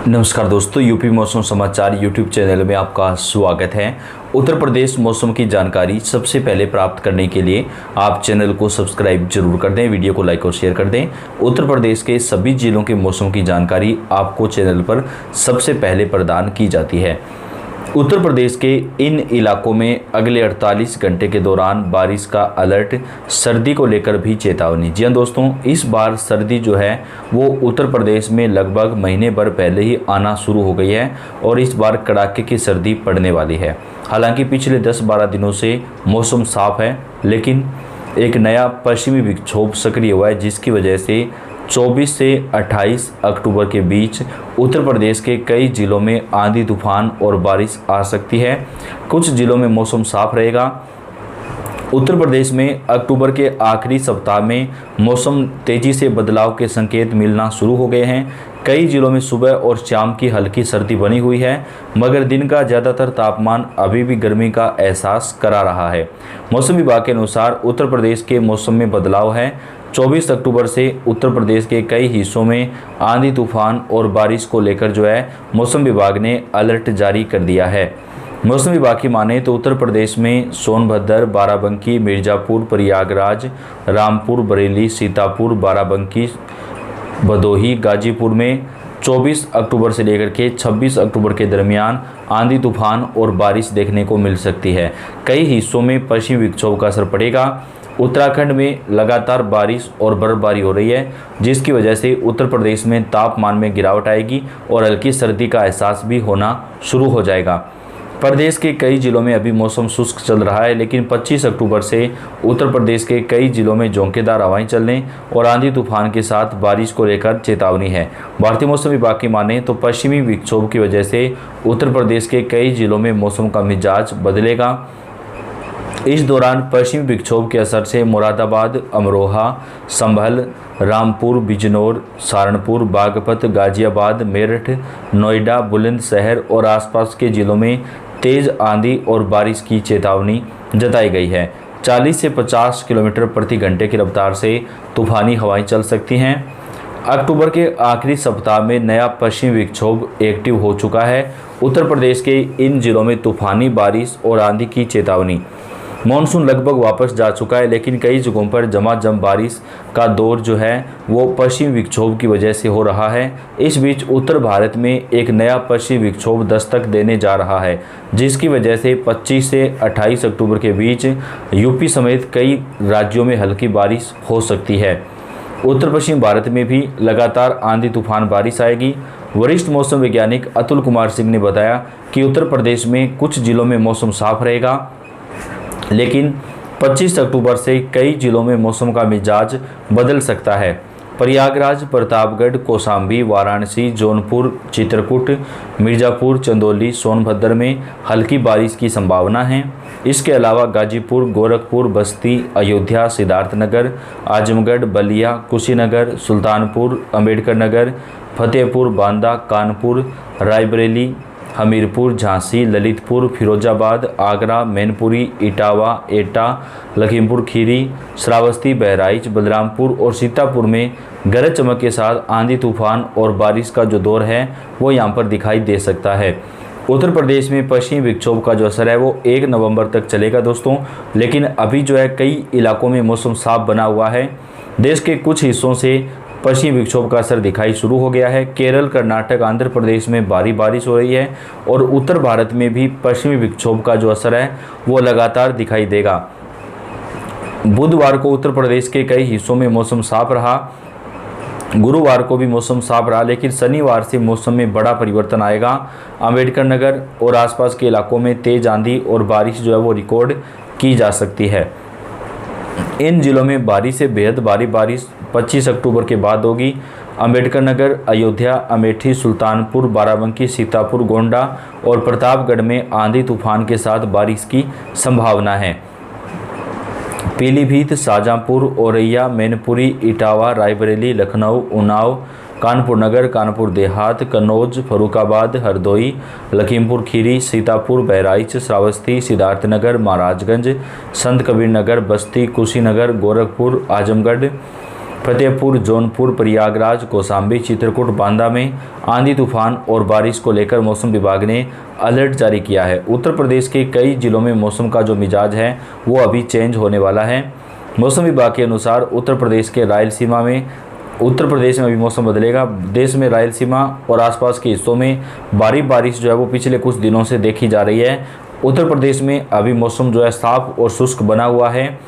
नमस्कार दोस्तों, यूपी मौसम समाचार यूट्यूब चैनल में आपका स्वागत है। उत्तर प्रदेश मौसम की जानकारी सबसे पहले प्राप्त करने के लिए आप चैनल को सब्सक्राइब जरूर कर दें, वीडियो को लाइक और शेयर कर दें। उत्तर प्रदेश के सभी जिलों के मौसम की जानकारी आपको चैनल पर सबसे पहले प्रदान की जाती है। उत्तर प्रदेश के इन इलाकों में अगले 48 घंटे के दौरान बारिश का अलर्ट, सर्दी को लेकर भी चेतावनी। जी हाँ दोस्तों, इस बार सर्दी जो है वो उत्तर प्रदेश में लगभग महीने भर पहले ही आना शुरू हो गई है और इस बार कड़ाके की सर्दी पड़ने वाली है। हालांकि पिछले 10-12 दिनों से मौसम साफ है, लेकिन एक नया पश्चिमी विक्षोभ सक्रिय हुआ है, जिसकी वजह से 24 से 28 अक्टूबर के बीच उत्तर प्रदेश के कई जिलों में आंधी तूफान और बारिश आ सकती है। कुछ जिलों में मौसम साफ रहेगा। उत्तर प्रदेश में अक्टूबर के आखिरी सप्ताह में मौसम तेजी से बदलाव के संकेत मिलना शुरू हो गए हैं। कई जिलों में सुबह और शाम की हल्की सर्दी बनी हुई है, मगर दिन का ज़्यादातर तापमान अभी भी गर्मी का एहसास करा रहा है। मौसम विभाग के अनुसार उत्तर प्रदेश के मौसम में बदलाव है। 24 अक्टूबर से उत्तर प्रदेश के कई हिस्सों में आंधी तूफान और बारिश को लेकर जो है मौसम विभाग ने अलर्ट जारी कर दिया है। मौसम विभाग की माने तो उत्तर प्रदेश में सोनभद्र, बाराबंकी, मिर्ज़ापुर, प्रयागराज, रामपुर, बरेली, सीतापुर, बाराबंकी, भदोही, गाजीपुर में 24 अक्टूबर से लेकर के 26 अक्टूबर के दरमियान आंधी तूफान और बारिश देखने को मिल सकती है। कई हिस्सों में पश्चिमी विक्षोभ का असर पड़ेगा। उत्तराखंड में लगातार बारिश और बर्फबारी हो रही है, जिसकी वजह से उत्तर प्रदेश में तापमान में गिरावट आएगी और हल्की सर्दी का एहसास भी होना शुरू हो जाएगा। प्रदेश के कई जिलों में अभी मौसम शुष्क चल रहा है, लेकिन 25 अक्टूबर से उत्तर प्रदेश के कई जिलों में झोंकेदार हवाएं चलने और आंधी तूफान के साथ बारिश को लेकर चेतावनी है। भारतीय मौसम विभाग की माने तो पश्चिमी विक्षोभ की वजह से उत्तर प्रदेश के कई जिलों में मौसम का मिजाज बदलेगा। इस दौरान पश्चिमी विक्षोभ के असर से मुरादाबाद, अमरोहा, संभल, रामपुर, बिजनौर, सहारनपुर, बागपत, गाजियाबाद, मेरठ, नोएडा, बुलंदशहर और आसपास के जिलों में तेज़ आंधी और बारिश की चेतावनी जताई गई है। 40 से 50 किलोमीटर प्रति घंटे की रफ्तार से तूफानी हवाएं चल सकती हैं। अक्टूबर के आखिरी सप्ताह में नया पश्चिमी विक्षोभ एक्टिव हो चुका है। उत्तर प्रदेश के इन जिलों में तूफानी बारिश और आंधी की चेतावनी। मॉनसून लगभग वापस जा चुका है, लेकिन कई जगहों पर झमाझम बारिश का दौर जो है वो पश्चिमी विक्षोभ की वजह से हो रहा है। इस बीच उत्तर भारत में एक नया पश्चिमी विक्षोभ दस्तक देने जा रहा है, जिसकी वजह से 25 से 28 अक्टूबर के बीच यूपी समेत कई राज्यों में हल्की बारिश हो सकती है। उत्तर पश्चिम भारत में भी लगातार आंधी तूफान बारिश आएगी। वरिष्ठ मौसम वैज्ञानिक अतुल कुमार सिंह ने बताया कि उत्तर प्रदेश में कुछ जिलों में मौसम साफ रहेगा, लेकिन 25 अक्टूबर से कई जिलों में मौसम का मिजाज बदल सकता है। प्रयागराज, प्रतापगढ़, कौशाम्बी, वाराणसी, जौनपुर, चित्रकूट, मिर्ज़ापुर, चंदौली, सोनभद्र में हल्की बारिश की संभावना है। इसके अलावा गाजीपुर, गोरखपुर, बस्ती, अयोध्या, सिद्धार्थनगर, आजमगढ़, बलिया, कुशीनगर, सुल्तानपुर, अम्बेडकर नगर, फतेहपुर, बांदा, कानपुर, रायबरेली, हमीरपुर, झांसी, ललितपुर, फिरोजाबाद, आगरा, मैनपुरी, इटावा, एटा, लखीमपुर खीरी, श्रावस्ती, बहराइच, बलरामपुर और सीतापुर में गरज चमक के साथ आंधी तूफान और बारिश का जो दौर है वो यहाँ पर दिखाई दे सकता है। उत्तर प्रदेश में पश्चिमी विक्षोभ का जो असर है वो 1 नवंबर तक चलेगा दोस्तों, लेकिन अभी जो है कई इलाकों में मौसम साफ बना हुआ है। देश के कुछ हिस्सों से पश्चिमी विक्षोभ का असर दिखाई शुरू हो गया है। केरल, कर्नाटक, आंध्र प्रदेश में भारी बारिश हो रही है और उत्तर भारत में भी पश्चिमी विक्षोभ का जो असर है वो लगातार दिखाई देगा। बुधवार को उत्तर प्रदेश के कई हिस्सों में मौसम साफ रहा। गुरुवार को भी मौसम साफ रहा, लेकिन शनिवार से मौसम में बड़ा परिवर्तन आएगा। अम्बेडकर नगर और आसपास के इलाकों में तेज आंधी और बारिश जो है वो रिकॉर्ड की जा सकती है। इन जिलों में भारी से बेहद भारी बारिश 25 अक्टूबर के बाद होगी। अम्बेडकर नगर, अयोध्या, अमेठी, सुल्तानपुर, बाराबंकी, सीतापुर, गोंडा और प्रतापगढ़ में आंधी तूफान के साथ बारिश की संभावना है। पीलीभीत, शाहजहांपुर, औरैया, मैनपुरी, इटावा, रायबरेली, लखनऊ, उन्नाव, कानपुर नगर, कानपुर देहात, कन्नौज, फर्रुखाबाद, हरदोई, लखीमपुर खीरी, सीतापुर, बहराइच, श्रावस्ती, सिद्धार्थनगर, महाराजगंज, संत कबीर नगर, बस्ती, कुशीनगर, गोरखपुर, आजमगढ़, फतेहपुर, जौनपुर, प्रयागराज, कौशाम्बी, चित्रकूट, बांदा में आंधी तूफान और बारिश को लेकर मौसम विभाग ने अलर्ट जारी किया है। उत्तर प्रदेश के कई जिलों में मौसम का जो मिजाज है वो अभी चेंज होने वाला है। मौसम विभाग के अनुसार उत्तर प्रदेश में अभी मौसम बदलेगा। देश में रायलसीमा और आसपास के हिस्सों में भारी बारिश जो है वो पिछले कुछ दिनों से देखी जा रही है। उत्तर प्रदेश में अभी मौसम जो है साफ और शुष्क बना हुआ है।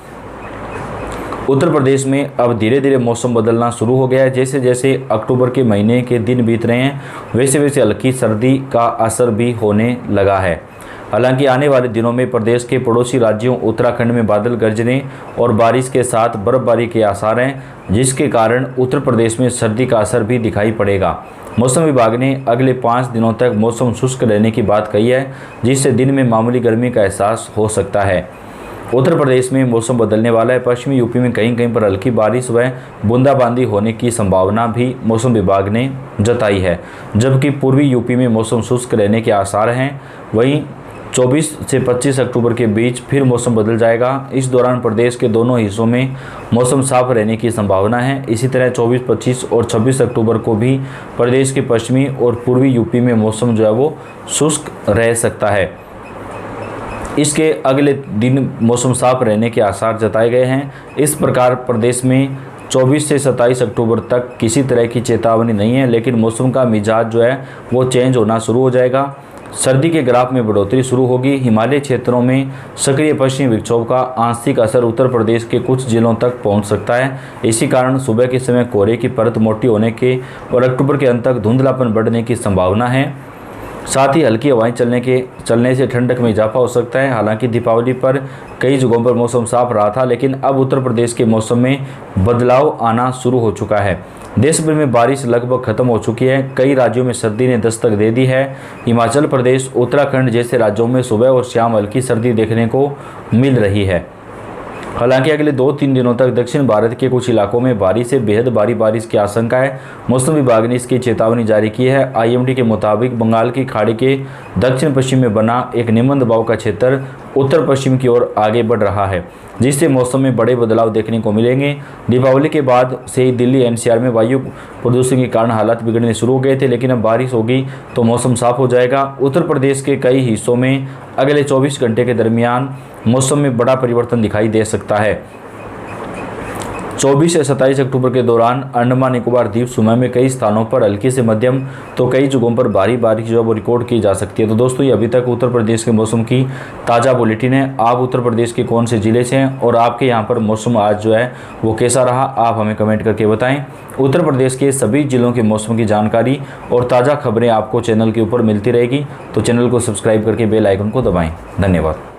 उत्तर प्रदेश में अब धीरे धीरे मौसम बदलना शुरू हो गया है। जैसे जैसे अक्टूबर के महीने के दिन बीत रहे हैं वैसे वैसे हल्की सर्दी का असर भी होने लगा है। हालांकि आने वाले दिनों में प्रदेश के पड़ोसी राज्यों उत्तराखंड में बादल गरजने और बारिश के साथ बर्फबारी के आसार हैं, जिसके कारण उत्तर प्रदेश में सर्दी का असर भी दिखाई पड़ेगा। मौसम विभाग ने अगले 5 दिनों तक मौसम शुष्क रहने की बात कही है, जिससे दिन में मामूली गर्मी का एहसास हो सकता है। उत्तर प्रदेश में मौसम बदलने वाला है। पश्चिमी यूपी में कहीं कहीं पर हल्की बारिश व बूंदाबांदी होने की संभावना भी मौसम विभाग ने जताई है, जबकि पूर्वी यूपी में मौसम शुष्क रहने के आसार हैं। वहीं 24 से 25 अक्टूबर के बीच फिर मौसम बदल जाएगा। इस दौरान प्रदेश के दोनों हिस्सों में मौसम साफ रहने की संभावना है। इसी तरह 24, 25 और 26 अक्टूबर को भी प्रदेश के पश्चिमी और पूर्वी यूपी में मौसम जो है वो शुष्क रह सकता है। इसके अगले दिन मौसम साफ रहने के आसार जताए गए हैं। इस प्रकार प्रदेश में 24 से 27 अक्टूबर तक किसी तरह की चेतावनी नहीं है, लेकिन मौसम का मिजाज जो है वो चेंज होना शुरू हो जाएगा। सर्दी के ग्राफ में बढ़ोतरी शुरू होगी। हिमालय क्षेत्रों में सक्रिय पश्चिमी विक्षोभ का आंशिक असर उत्तर प्रदेश के कुछ जिलों तक पहुंच सकता है। इसी कारण सुबह के समय कोहरे की परत मोटी होने के और अक्टूबर के अंत तक धुंधलापन बढ़ने की संभावना है। साथ ही हल्की हवाएं चलने से ठंडक में इजाफा हो सकता है। हालांकि दीपावली पर कई जगहों पर मौसम साफ रहा था, लेकिन अब उत्तर प्रदेश के मौसम में बदलाव आना शुरू हो चुका है। देश भर में बारिश लगभग खत्म हो चुकी है। कई राज्यों में सर्दी ने दस्तक दे दी है। हिमाचल प्रदेश, उत्तराखंड जैसे राज्यों में सुबह और शाम हल्की सर्दी देखने को मिल रही है। हालांकि अगले 2-3 दिनों तक दक्षिण भारत के कुछ इलाकों में भारी से बेहद भारी बारिश की आशंका है। मौसम विभाग ने इसकी चेतावनी जारी की है। आईएमडी के मुताबिक बंगाल की खाड़ी के दक्षिण पश्चिम में बना एक निम्न दबाव का क्षेत्र उत्तर पश्चिम की ओर आगे बढ़ रहा है, जिससे मौसम में बड़े बदलाव देखने को मिलेंगे। दीपावली के बाद से ही दिल्ली एनसीआर में वायु प्रदूषण के कारण हालात बिगड़ने शुरू हो गए थे, लेकिन अब बारिश होगी तो मौसम साफ हो जाएगा। उत्तर प्रदेश के कई हिस्सों में अगले 24 घंटे के दरमियान मौसम में बड़ा परिवर्तन दिखाई दे सकता है। 24 से 27 अक्टूबर के दौरान अंडमान निकोबार द्वीप समूह में कई स्थानों पर हल्की से मध्यम तो कई जगहों पर भारी बारिश जो है वो रिकॉर्ड की जा सकती है। तो दोस्तों, ये अभी तक उत्तर प्रदेश के मौसम की ताज़ा बुलेटिन है। आप उत्तर प्रदेश के कौन से ज़िले से हैं और आपके यहाँ पर मौसम आज जो है वो कैसा रहा, आप हमें कमेंट करके बताएं। उत्तर प्रदेश के सभी जिलों के मौसम की जानकारी और ताज़ा खबरें आपको चैनल के ऊपर मिलती रहेगी, तो चैनल को सब्सक्राइब करके बेल आइकन को दबाएँ। धन्यवाद।